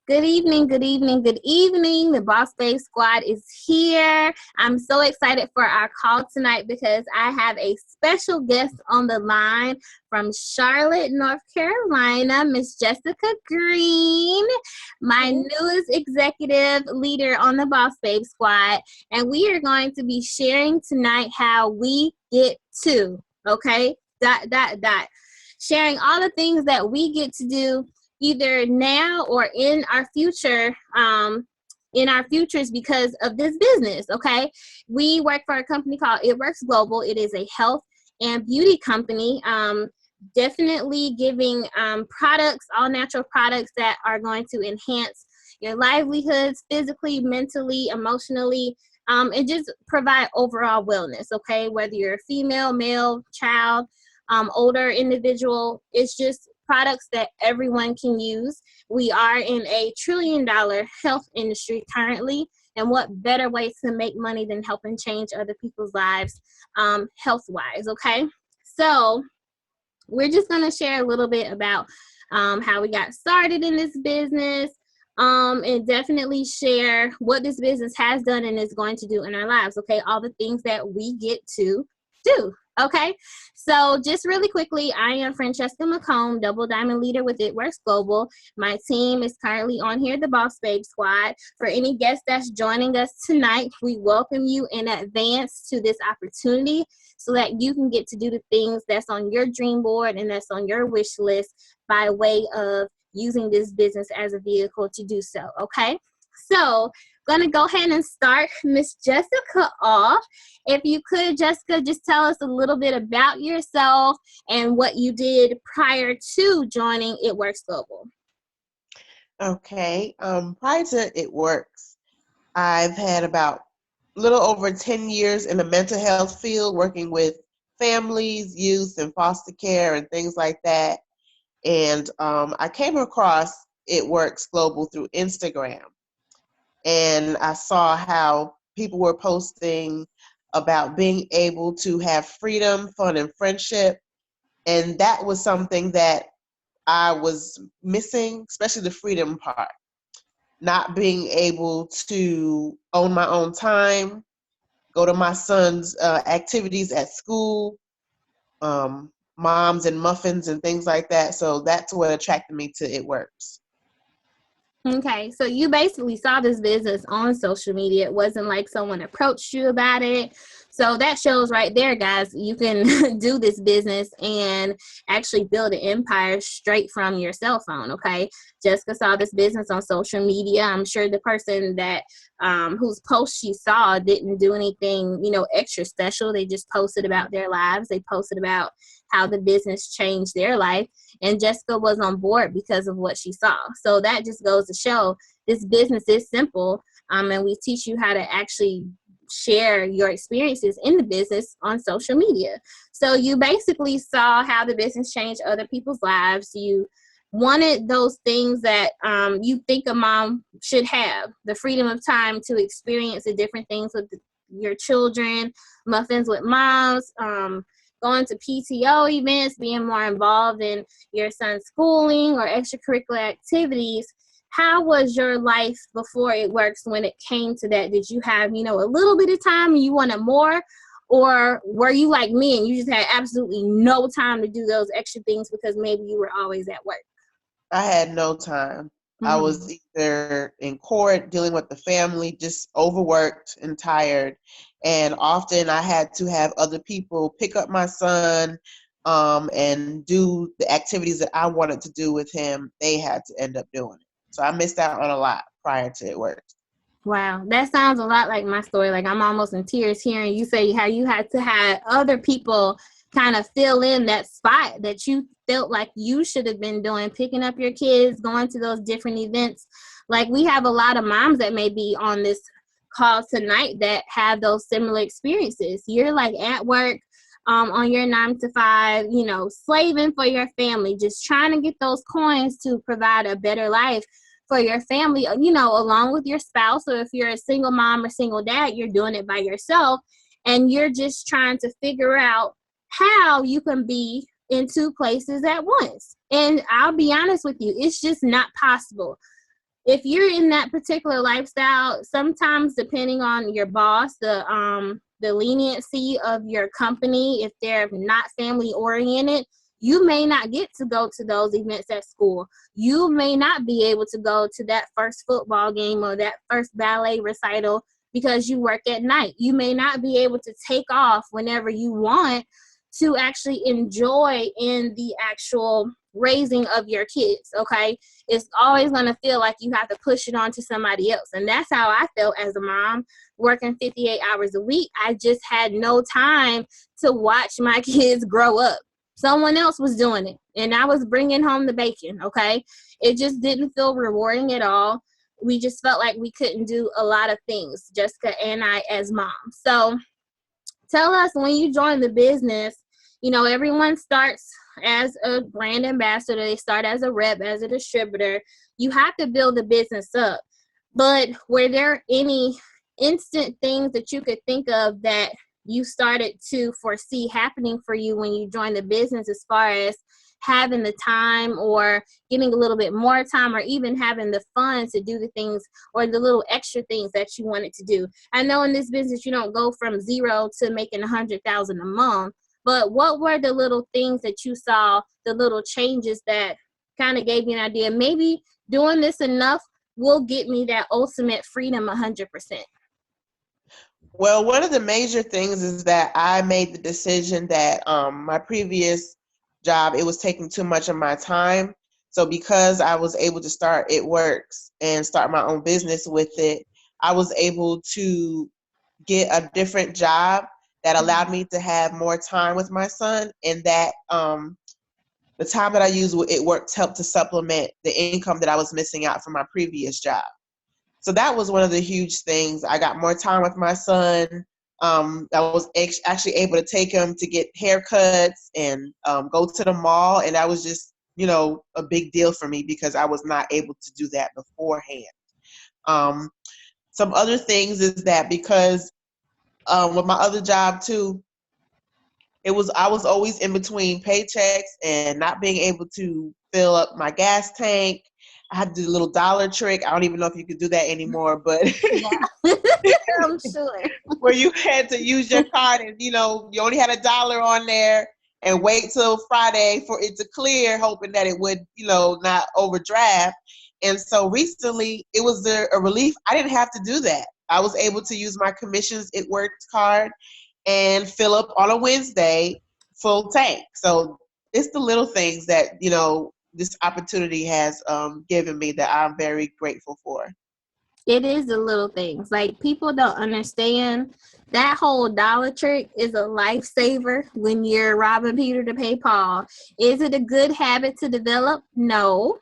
Good evening, good evening, good evening. The Boss Babe Squad is here. I'm so excited for our call tonight because I have a special guest on the line from Charlotte, North Carolina, Miss Jessica Greene, my newest executive leader on the Boss Babe Squad. And we are going to be sharing tonight how we get to, okay? Sharing all the things that we get to do either now or in our future, in our futures because of this business, okay? We work for a company called It Works Global. It is a health and beauty company, definitely giving products, all natural products that are going to enhance your livelihoods physically, mentally, emotionally, and just provide overall wellness, okay? Whether you're a female, male, child, older individual, it's just products that everyone can use. We are in a $1 trillion health industry currently, and what better way to make money than helping change other people's lives health-wise, okay? So we're just going to share a little bit about how we got started in this business, and definitely share what this business has done and is going to do in our lives, okay? All the things that we get to do. Okay, so just really quickly, I am Francesca McComb, Double Diamond Leader with It Works Global. My team is currently on here, the Boss Babe Squad. For any guests that's joining us tonight, we welcome you in advance to this opportunity so that you can get to do the things that's on your dream board and that's on your wish list by way of using this business as a vehicle to do so, okay? So, going to go ahead and start Miss Jessica off. If you could, Jessica, just tell us a little bit about yourself and what you did prior to joining It Works Global. Okay. Prior to It Works, I've had about a little over 10 years in the mental health field, working with families, youth, and foster care and things like that. And I came across It Works Global through Instagram. And I saw how people were posting about being able to have freedom, fun, and friendship. And that was something that I was missing, especially the freedom part. Not being able to own my own time, go to my son's activities at school, moms and muffins and things like that. So that's what attracted me to It Works. Okay, so you basically saw this business on social media. It wasn't like someone approached you about it. So that shows right there, guys, you can do this business and actually build an empire straight from your cell phone, okay? Jessica saw this business on social media. I'm sure the person that whose post she saw didn't do anything, extra special. They just posted about their lives. They posted about how the business changed their life. And Jessica was on board because of what she saw. So that just goes to show this business is simple. And we teach you how to actually share your experiences in the business on social media. So you basically saw how the business changed other people's lives. You wanted those things that you think a mom should have, the freedom of time to experience the different things with your children, muffins with moms, going to PTO events, being more involved in your son's schooling or extracurricular activities. How was your life before It Works when it came to that? Did you have, a little bit of time and you wanted more? Or were you like me and you just had absolutely no time to do those extra things because maybe you were always at work? I had no time. I was either in court, dealing with the family, just overworked and tired. And often I had to have other people pick up my son and do the activities that I wanted to do with him. They had to end up doing it. So I missed out on a lot prior to It Works. Wow, that sounds a lot like my story. Like I'm almost in tears hearing you say how you had to have other people kind of fill in that spot that you felt like you should have been doing, picking up your kids, going to those different events. Like we have a lot of moms that may be on this call tonight that have those similar experiences. You're like at work, on your 9 to 5, slaving for your family, just trying to get those coins to provide a better life for your family, along with your spouse. Or if you're a single mom or single dad, you're doing it by yourself and you're just trying to figure out how you can be in two places at once. And I'll be honest with you, it's just not possible. if you're in that particular lifestyle, sometimes depending on your boss, the leniency of your company, if they're not family oriented, you may not get to go to those events at school. You may not be able to go to that first football game or that first ballet recital because you work at night. You may not be able to take off whenever you want to actually enjoy in the actual raising of your kids, okay? It's always going to feel like you have to push it on to somebody else. And that's how I felt as a mom working 58 hours a week. I just had no time to watch my kids grow up. Someone else was doing it, and I was bringing home the bacon, okay? It just didn't feel rewarding at all. We just felt like we couldn't do a lot of things, Jessica and I as moms. So tell us, when you join the business, everyone starts as a brand ambassador. They start as a rep, as a distributor. You have to build the business up. But were there any instant things that you could think of that you started to foresee happening for you when you joined the business, as far as having the time or getting a little bit more time, or even having the funds to do the things or the little extra things that you wanted to do? I know in this business you don't go from zero to making $100,000 a month, but what were the little things that you saw, the little changes that kind of gave you an idea, maybe doing this enough will get me that ultimate freedom 100%? Well, one of the major things is that I made the decision that my previous job, it was taking too much of my time. So because I was able to start It Works and start my own business with it, I was able to get a different job that allowed me to have more time with my son, and that the time that I used with It Works helped to supplement the income that I was missing out from my previous job. So that was one of the huge things. I got more time with my son. I was actually able to take him to get haircuts and go to the mall. And that was just, a big deal for me because I was not able to do that beforehand. Some other things is that because with my other job too, I was always in between paychecks and not being able to fill up my gas tank. I had to do a little dollar trick. I don't even know if you could do that anymore, but Yeah, I'm sure. where you had to use your card and you only had $1 on there and wait till Friday for it to clear, hoping that it would not overdraft. And so recently it was a relief. I didn't have to do that. I was able to use my commissions It Works card and fill up on a Wednesday full tank. So it's the little things that this opportunity has given me that I'm very grateful for. It is the little things. Like, people don't understand that whole dollar trick is a lifesaver when you're robbing Peter to pay Paul. Is it a good habit to develop? No,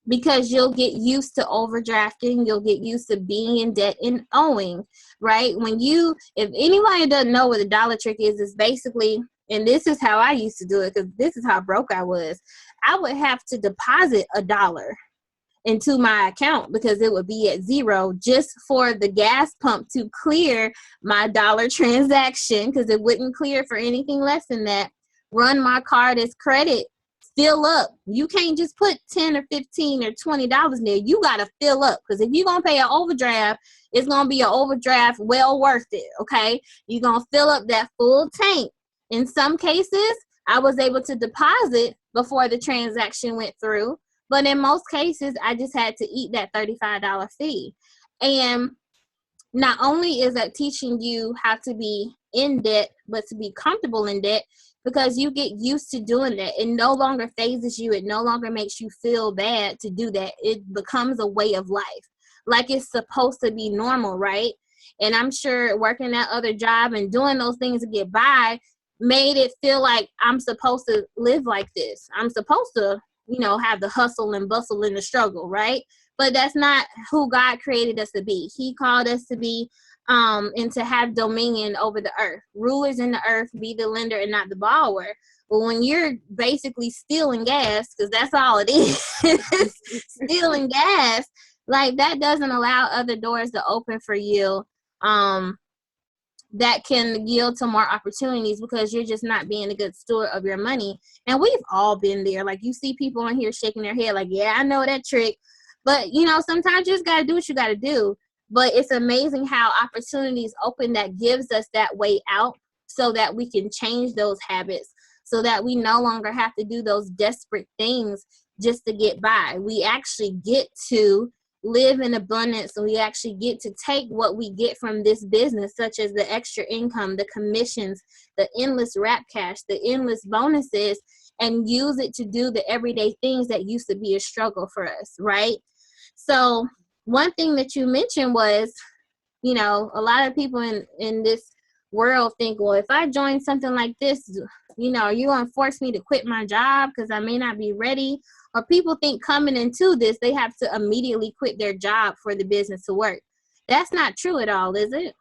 because you'll get used to overdrafting. You'll get used to being in debt and owing, right? If anybody doesn't know what a dollar trick is, it's basically, and this is how I used to do it because this is how broke I was. I would have to deposit $1 into my account because it would be at zero just for the gas pump to clear my dollar transaction, because it wouldn't clear for anything less than that. Run my card as credit, fill up. You can't just put 10 or 15 or $20 in there. You got to fill up, because if you're going to pay an overdraft, it's going to be an overdraft well worth it, okay? You're going to fill up that full tank. In some cases, I was able to deposit before the transaction went through. But in most cases, I just had to eat that $35 fee. And not only is that teaching you how to be in debt, but to be comfortable in debt, because you get used to doing that. It no longer phases you. It no longer makes you feel bad to do that. It becomes a way of life. Like it's supposed to be normal, right? And I'm sure working that other job and doing those things to get by made it feel like I'm supposed to live like this. I'm supposed to have the hustle and bustle and the struggle, right? But that's not who God created us to be. He called us to be and to have dominion over the earth. Rulers in the earth, be the lender and not the borrower. But when you're basically stealing gas, because that's all it is, stealing gas, like that doesn't allow other doors to open for you. That can yield to more opportunities because you're just not being a good steward of your money. And we've all been there. Like, you see people on here shaking their head like, yeah, I know that trick. But, you know, sometimes you just got to do what you got to do. But it's amazing how opportunities open that gives us that way out so that we can change those habits, so that we no longer have to do those desperate things just to get by. We actually get to live in abundance, and we actually get to take what we get from this business, such as the extra income, the commissions, the endless wrap cash, the endless bonuses, and use it to do the everyday things that used to be a struggle for us, right? So one thing that you mentioned was, you know, a lot of people in this world think, well, if I join something like this, you know, are you going to force me to quit my job because I may not be ready? Or people think coming into this, they have to immediately quit their job for the business to work. That's not true at all, is it?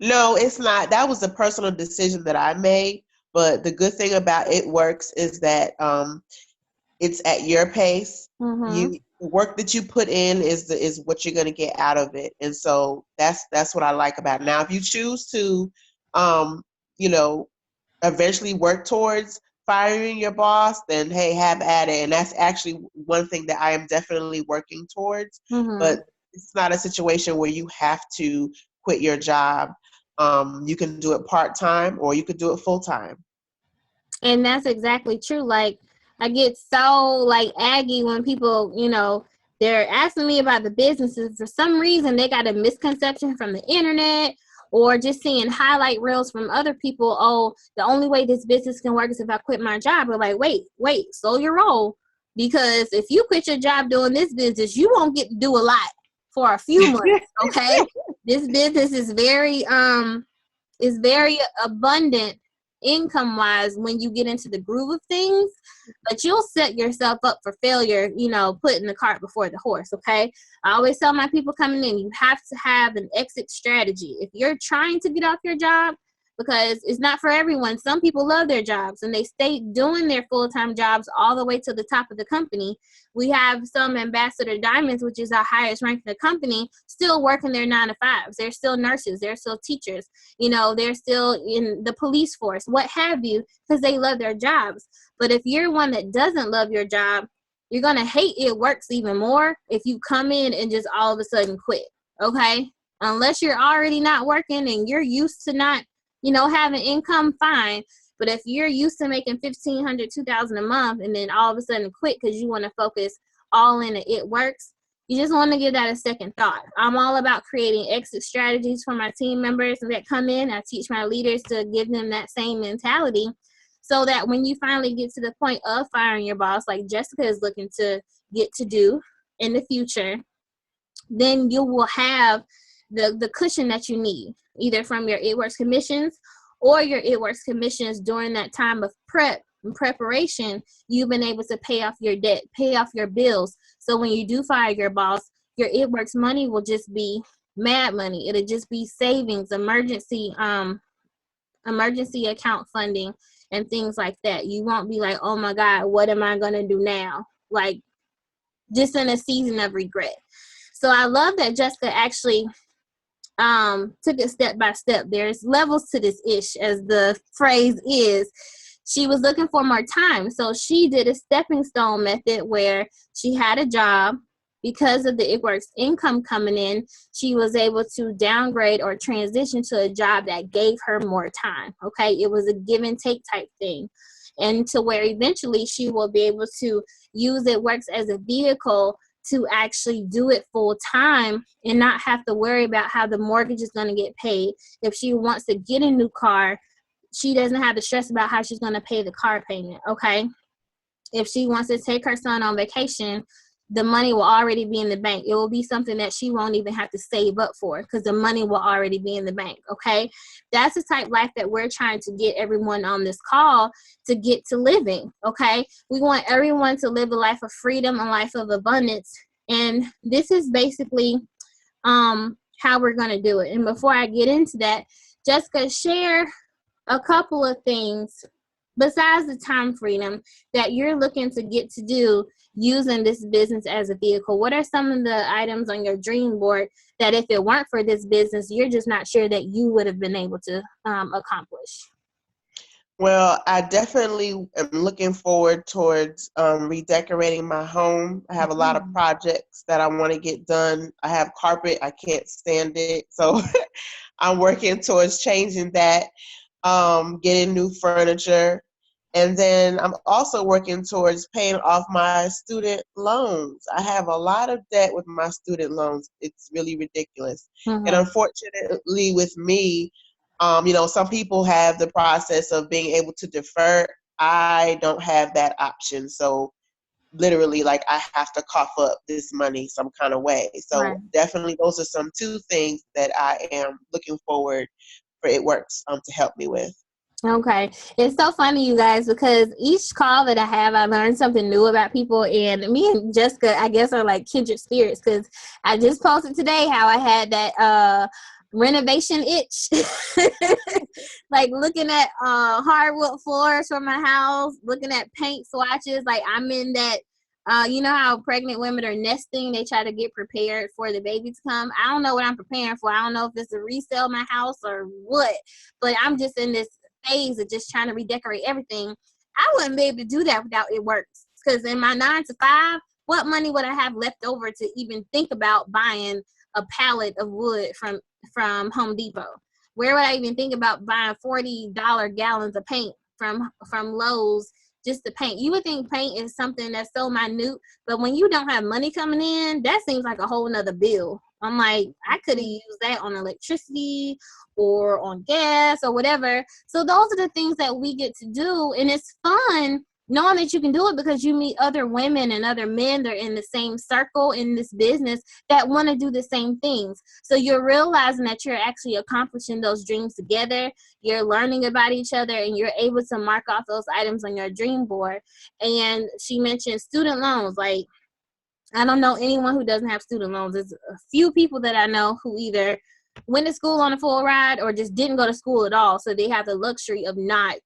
No, it's not. That was a personal decision that I made. But the good thing about It Works is that it's at your pace. Mm-hmm. The work that you put in is what you're going to get out of it, and so that's what I like about it. Now, if you choose to, you know, eventually work towards firing your boss, then hey, have at it. And that's actually one thing that I am definitely working towards. Mm-hmm. But it's not a situation where you have to quit your job. You can do it part time or you could do it full time. And that's exactly true. Like, I get so like aggy when people, you know, they're asking me about the businesses. For some reason, they got a misconception from the internet or just seeing highlight reels from other people. Oh, the only way this business can work is if I quit my job. But like, wait, slow your roll. Because if you quit your job doing this business, you won't get to do a lot for a few months. Okay. This business is very abundant income wise when you get into the groove of things, but you'll set yourself up for failure, you know, putting the cart before the horse. Okay. I always tell my people coming in, you have to have an exit strategy. If you're trying to get off your job, because it's not for everyone. Some people love their jobs and they stay doing their full-time jobs all the way to the top of the company. We have some ambassador diamonds, which is our highest rank in the company, still working their 9 to 5s. They're still nurses. They're still teachers. You know, they're still in the police force, what have you, because they love their jobs. But if you're one that doesn't love your job, you're going to hate It Works even more if you come in and just all of a sudden quit. Okay. Unless you're already not working and you're used to not, you know, having income, fine. But if you're used to making $1,500, $2,000 a month, and then all of a sudden quit because you want to focus all in It Works, you just want to give that a second thought. I'm all about creating exit strategies for my team members that come in. I teach my leaders to give them that same mentality so that when you finally get to the point of firing your boss, like Jessica is looking to get to do in the future, then you will have the cushion that you need, either from your It Works commissions or your It Works commissions during that time of prep and preparation. You've been able to pay off your debt, pay off your bills. So when you do fire your boss, your It Works money will just be mad money. It'll just be savings, emergency account funding, and things like that. You won't be like, oh my God, what am I gonna do now? Like, just in a season of regret. So I love that Jessica actually took it step by step. There's levels to this ish, as the phrase is. She was looking for more time. So she did a stepping stone method where she had a job. Because of the It Works income coming in, she was able to downgrade or transition to a job that gave her more time. Okay. It was a give and take type thing. And to where eventually she will be able to use It Works as a vehicle to actually do it full time and not have to worry about how the mortgage is going to get paid. If she wants to get a new car, she doesn't have to stress about how she's going to pay the car payment. Okay. If she wants to take her son on vacation, the money will already be in the bank. It will be something that she won't even have to save up for because the money will already be in the bank. Okay. That's the type of life that we're trying to get everyone on this call to get to living. Okay. We want everyone to live a life of freedom, a life of abundance. And this is basically how we're going to do it. And before I get into that, Jessica, share a couple of things besides the time freedom that you're looking to get to do using this business as a vehicle. What are some of the items on your dream board that if it weren't for this business, you're just not sure that you would have been able to accomplish? Well, I definitely am looking forward towards redecorating my home. I have a lot of Mm. projects that I want to get done. I have carpet, I can't stand it. So I'm working towards changing that, getting new furniture. And then I'm also working towards paying off my student loans. I have a lot of debt with my student loans. It's really ridiculous. And Mm-hmm. unfortunately, with me, some people have the process of being able to defer. I don't have that option. So literally, like, I have to cough up this money some kind of way. So Right. definitely those are some two things that I am looking forward for It Works to help me with. Okay. It's so funny, you guys, because each call that I have, I learn something new about people. And me and Jessica, I guess, are like kindred spirits because I just posted today how I had that renovation itch. Like looking at hardwood floors for my house, looking at paint swatches. Like I'm in that. You know how pregnant women are nesting? They try to get prepared for the baby to come. I don't know what I'm preparing for. I don't know if it's to resell my house or what, but I'm just in this phase of just trying to redecorate everything. I wouldn't be able to do that without It Works. Because in my 9 to 5, what money would I have left over to even think about buying a pallet of wood from Home Depot? Where would I even think about buying $40 gallons of paint from Lowe's just to paint? You would think paint is something that's so minute, but when you don't have money coming in, that seems like a whole nother bill. I'm like, I could have used that on electricity or on gas or whatever. So those are the things that we get to do. And it's fun knowing that you can do it because you meet other women and other men that are in the same circle in this business that want to do the same things. So you're realizing that you're actually accomplishing those dreams together. You're learning about each other and you're able to mark off those items on your dream board. And she mentioned student loans. Like, I don't know anyone who doesn't have student loans. There's a few people that I know who either went to school on a full ride or just didn't go to school at all. So they have the luxury of not,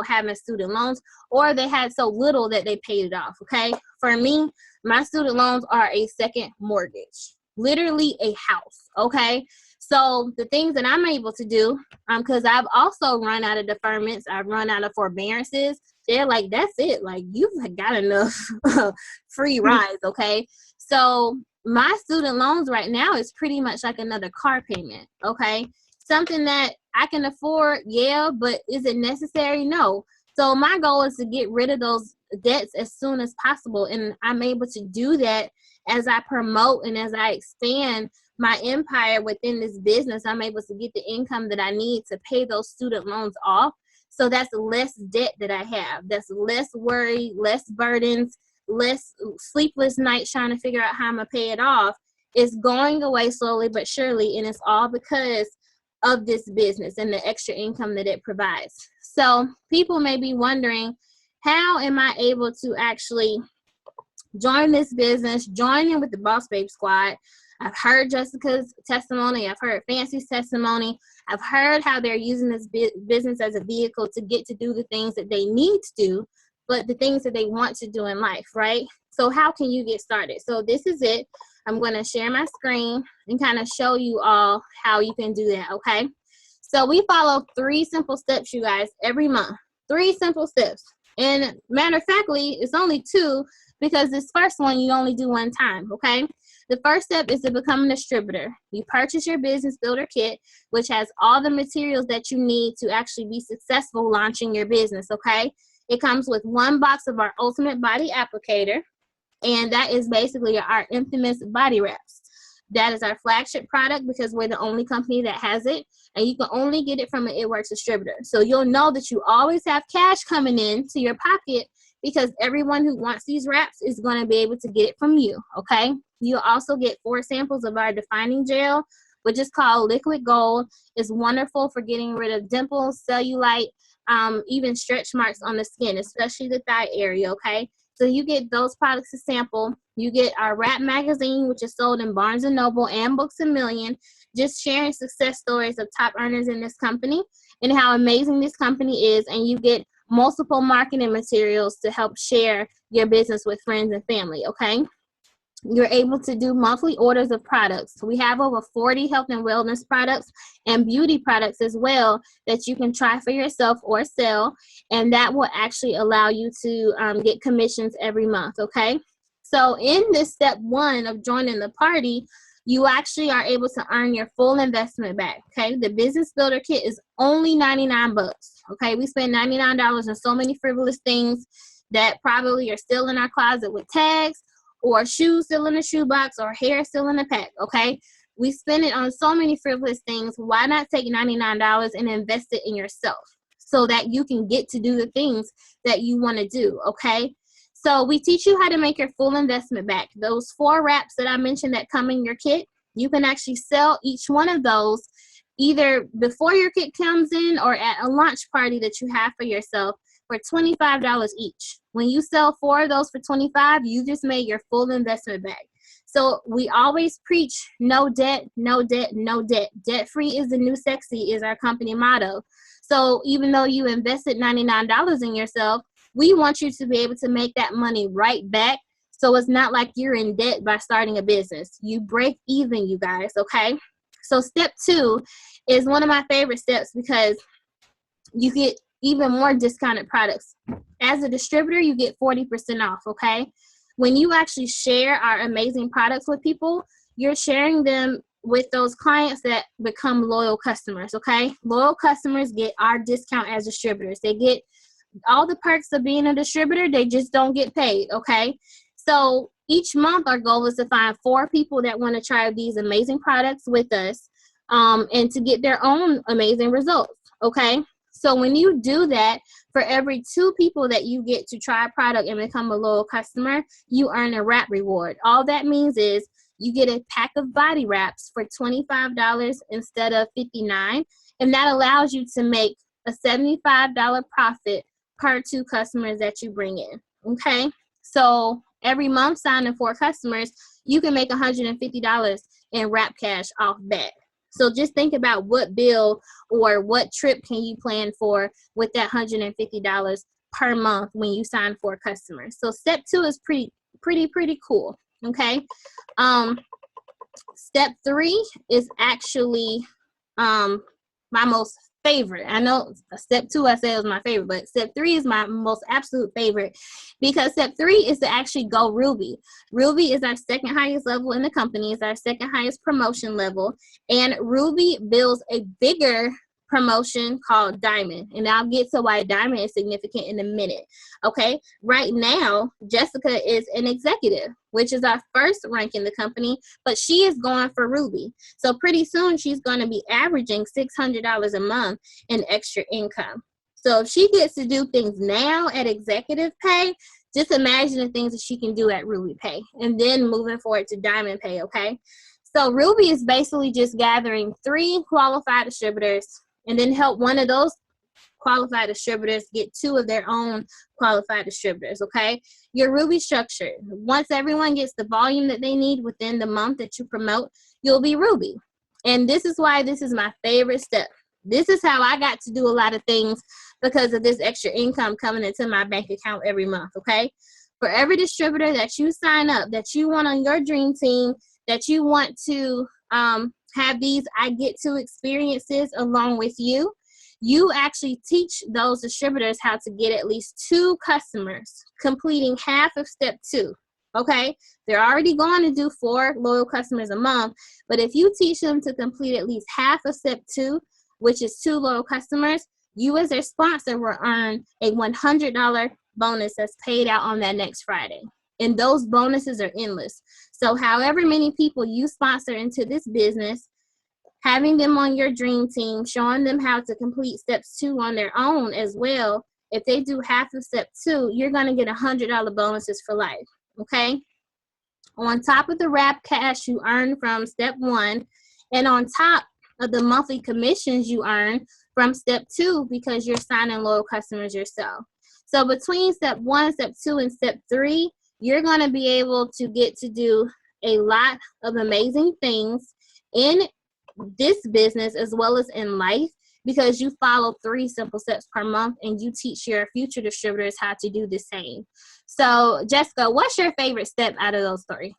having student loans, or they had so little that they paid it off. Okay. For me, my student loans are a second mortgage, literally a house. Okay. So the things that I'm able to do, because I've also run out of deferments, I've run out of forbearances. They're like, that's it. Like, you've got enough free rides, okay? So my student loans right now is pretty much like another car payment, okay? Something that I can afford, yeah, but is it necessary? No. So my goal is to get rid of those debts as soon as possible, and I'm able to do that as I promote and as I expand my empire within this business. I'm able to get the income that I need to pay those student loans off. So that's less debt that I have. That's less worry, less burdens, less sleepless nights trying to figure out how I'm going to pay it off. It's going away slowly but surely, and it's all because of this business and the extra income that it provides. So people may be wondering, how am I able to actually join this business, join in with the Boss Babe Squad? I've heard Jessica's testimony. I've heard Fancy's testimony. I've heard how they're using this business as a vehicle to get to do the things that they need to do, but the things that they want to do in life, right? So how can you get started? So this is it. I'm going to share my screen and kind of show you all how you can do that, okay? So we follow 3 simple steps, you guys, every month. 3 simple steps. And matter of factly, it's only 2 because this first one you only do one time, okay? The first step is to become a distributor. You purchase your business builder kit, which has all the materials that you need to actually be successful launching your business, okay? It comes with 1 box of our Ultimate Body Applicator, and that is basically our infamous body wraps. That is our flagship product because we're the only company that has it, and you can only get it from an It Works distributor. So you'll know that you always have cash coming in to your pocket because everyone who wants these wraps is going to be able to get it from you, okay? You'll also get 4 samples of our defining gel, which is called Liquid Gold. It's wonderful for getting rid of dimples, cellulite, even stretch marks on the skin, especially the thigh area, okay? So you get those products to sample. You get our Rap magazine, which is sold in Barnes & Noble and Books A Million, just sharing success stories of top earners in this company and how amazing this company is. And you get multiple marketing materials to help share your business with friends and family, okay? You're able to do monthly orders of products. We have over 40 health and wellness products and beauty products as well that you can try for yourself or sell, and that will actually allow you to get commissions every month, okay? So in this step 1 of joining the party, you actually are able to earn your full investment back, okay? The Business Builder Kit is only 99 bucks, okay? We spend $99 on so many frivolous things that probably are still in our closet with tags, or shoes still in the shoebox, or hair still in the pack, okay? We spend it on so many frivolous things. Why not take $99 and invest it in yourself so that you can get to do the things that you want to do, okay? So we teach you how to make your full investment back. Those 4 wraps that I mentioned that come in your kit, you can actually sell each one of those either before your kit comes in or at a launch party that you have for yourself for $25 each. When you sell 4 of those for $25, you just made your full investment back. So we always preach no debt, no debt, no debt. Debt-free is the new sexy is our company motto. So even though you invested $99 in yourself, we want you to be able to make that money right back. So it's not like you're in debt by starting a business. You break even, you guys, okay? So step 2 is one of my favorite steps because you get even more discounted products. As a distributor, you get 40% off, okay? When you actually share our amazing products with people, you're sharing them with those clients that become loyal customers, okay? Loyal customers get our discount as distributors. They get all the perks of being a distributor, they just don't get paid, okay? So each month our goal is to find 4 people that want to try these amazing products with us and to get their own amazing results, okay? So when you do that, for every 2 people that you get to try a product and become a loyal customer, you earn a wrap reward. All that means is you get a pack of body wraps for $25 instead of $59, and that allows you to make a $75 profit per 2 customers that you bring in, okay? So every month signing 4 customers, you can make $150 in wrap cash off that. So just think about what bill or what trip can you plan for with that $150 per month when you sign 4 customers. So step 2 is pretty cool, okay? Step 3 is actually my most favorite. I know step 2 I said was my favorite, but step 3 is my most absolute favorite because step 3 is to actually go Ruby. Ruby is our second highest level in the company. It's our second highest promotion level, and Ruby builds a bigger promotion called Diamond, and I'll get to why Diamond is significant in a minute, okay? Right now, Jessica is an executive, which is our first rank in the company, but she is going for Ruby. So pretty soon, she's going to be averaging $600 a month in extra income. So if she gets to do things now at executive pay, just imagine the things that she can do at Ruby pay, and then moving forward to Diamond pay, okay? So Ruby is basically just gathering 3 qualified distributors and then help one of those qualified distributors get 2 of their own qualified distributors, okay? Your Ruby structure, once everyone gets the volume that they need within the month that you promote, you'll be Ruby. And this is why this is my favorite step. This is how I got to do a lot of things because of this extra income coming into my bank account every month, okay? For every distributor that you sign up, that you want on your dream team, that you want to have these I get to experiences along with you, you actually teach those distributors how to get at least 2 customers, completing half of step 2, okay? They're already going to do 4 loyal customers a month, but if you teach them to complete at least half of step 2, which is 2 loyal customers, you as their sponsor will earn a $100 bonus that's paid out on that next Friday. And those bonuses are endless. So however many people you sponsor into this business, having them on your dream team, showing them how to complete steps 2 on their own as well, if they do half of step 2, you're going to get $100 bonuses for life, okay? On top of the wrap cash you earn from step 1, and on top of the monthly commissions you earn from step 2 because you're signing loyal customers yourself. So between step 1, step 2, and step 3, you're going to be able to get to do a lot of amazing things in this business as well as in life because you follow 3 simple steps per month and you teach your future distributors how to do the same. So Jessica, what's your favorite step out of those 3?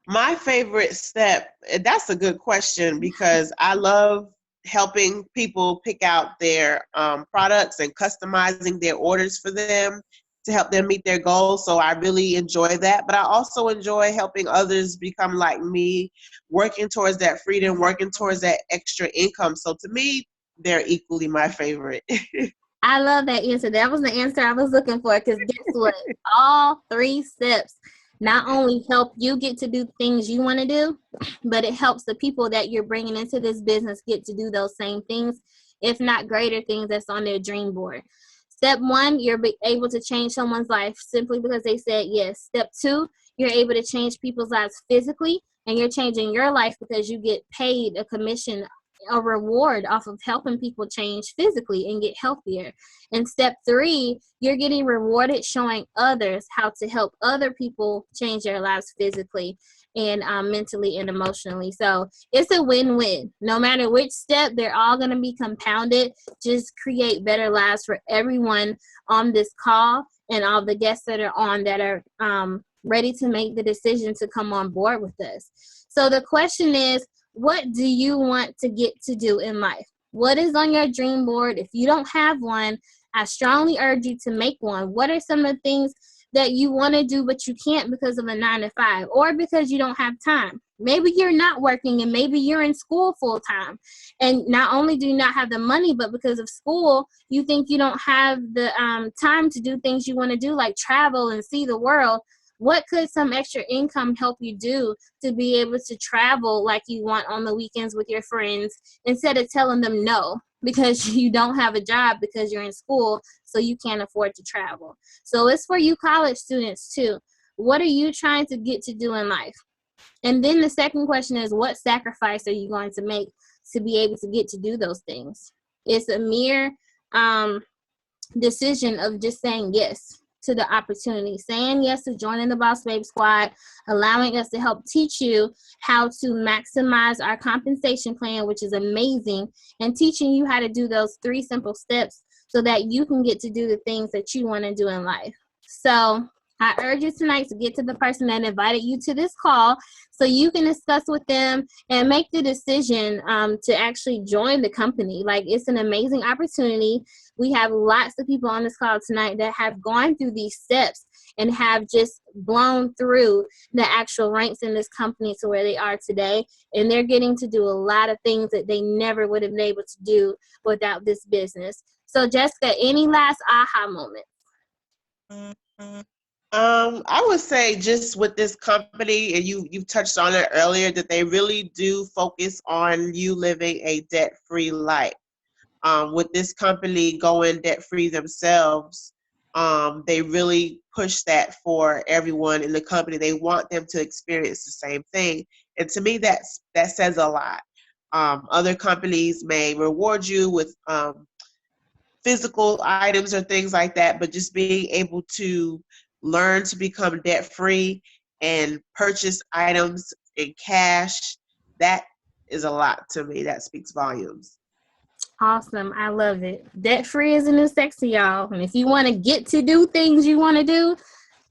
My favorite step, that's a good question because I love helping people pick out their products and customizing their orders for them to help them meet their goals. So I really enjoy that. But I also enjoy helping others become like me, working towards that freedom, working towards that extra income. So to me, they're equally my favorite. I love that answer. That was the answer I was looking for, because guess what? All three steps not only help you get to do things you want to do, but it helps the people that you're bringing into this business get to do those same things, if not greater things that's on their dream board. Step one, you're able to change someone's life simply because they said yes. Step two, you're able to change people's lives physically, and you're changing your life because you get paid a commission, a reward off of helping people change physically and get healthier. And step three, you're getting rewarded showing others how to help other people change their lives physically and mentally and emotionally. So it's a win-win. No matter which step, they're all going to be compounded. Just create better lives for everyone on this call and all the guests that are on that are ready to make the decision to come on board with us. So the question is, what do you want to get to do in life? What is on your dream board? If you don't have one, I strongly urge you to make one. What are some of the things that you want to do but you can't because of a 9 to 5 or because you don't have time? Maybe you're not working and maybe you're in school full time. And not only do you not have the money, but because of school, you think you don't have the time to do things you want to do, like travel and see the world. What could some extra income help you do to be able to travel like you want on the weekends with your friends, instead of telling them no because you don't have a job because you're in school, so you can't afford to travel? So it's for you college students too. What are you trying to get to do in life? And then the second question is, what sacrifice are you going to make to be able to get to do those things? It's a mere decision of just saying yes to the opportunity, saying yes to joining the Boss Babe Squad, allowing us to help teach you how to maximize our compensation plan, which is amazing, and teaching you how to do those 3 simple steps so that you can get to do the things that you want to do in life. So I urge you tonight to get to the person that invited you to this call so you can discuss with them and make the decision to actually join the company. Like, it's an amazing opportunity. We have lots of people on this call tonight that have gone through these steps and have just blown through the actual ranks in this company to where they are today. And they're getting to do a lot of things that they never would have been able to do without this business. So, Jessica, any last aha moments? I would say just with this company, and you touched on it earlier, that they really do focus on you living a debt-free life. With this company going debt-free themselves, they really push that for everyone in the company. They want them to experience the same thing, and to me, that says a lot. Other companies may reward you with physical items or things like that, but just being able to learn to become debt free and purchase items in cash, that is a lot to me. That speaks volumes. Awesome. I love it. Debt free is a new sexy, y'all. And if you want to get to do things you want to do,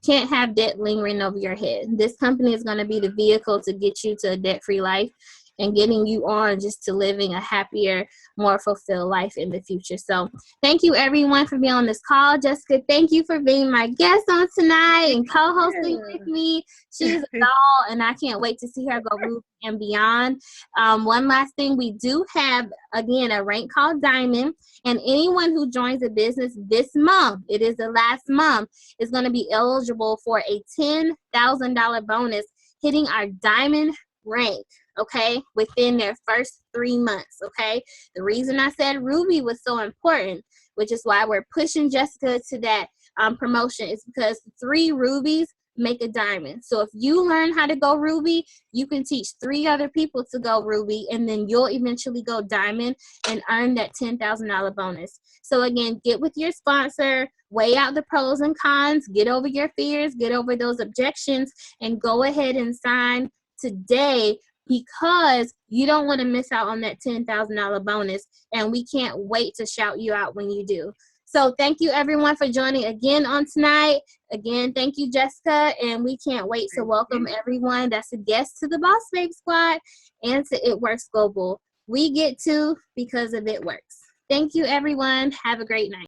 can't have debt lingering over your head. This company is going to be the vehicle to get you to a debt-free life and getting you on just to living a happier, more fulfilled life in the future. So thank you everyone for being on this call. Jessica, thank you for being my guest on tonight and co-hosting with me. She's a doll and I can't wait to see her go Ruby and beyond. One last thing, we do have, again, a rank called Diamond, and anyone who joins the business this month, it is the last month, is going to be eligible for a $10,000 bonus hitting our Diamond rank, okay, within their first 3 months, okay? The reason I said Ruby was so important, which is why we're pushing Jessica to that promotion, is because 3 rubies make a diamond. So if you learn how to go Ruby, you can teach 3 other people to go Ruby, and then you'll eventually go Diamond and earn that $10,000 bonus. So again, get with your sponsor, weigh out the pros and cons, get over your fears, get over those objections, and go ahead and sign today, because you don't want to miss out on that $10,000 bonus, and we can't wait to shout you out when you do. So thank you everyone for joining again on tonight. Again, thank you, Jessica, and we can't wait to welcome everyone that's a guest to the Boss Babe Squad and to It Works Global. We get to because of It Works. Thank you, everyone. Have a great night.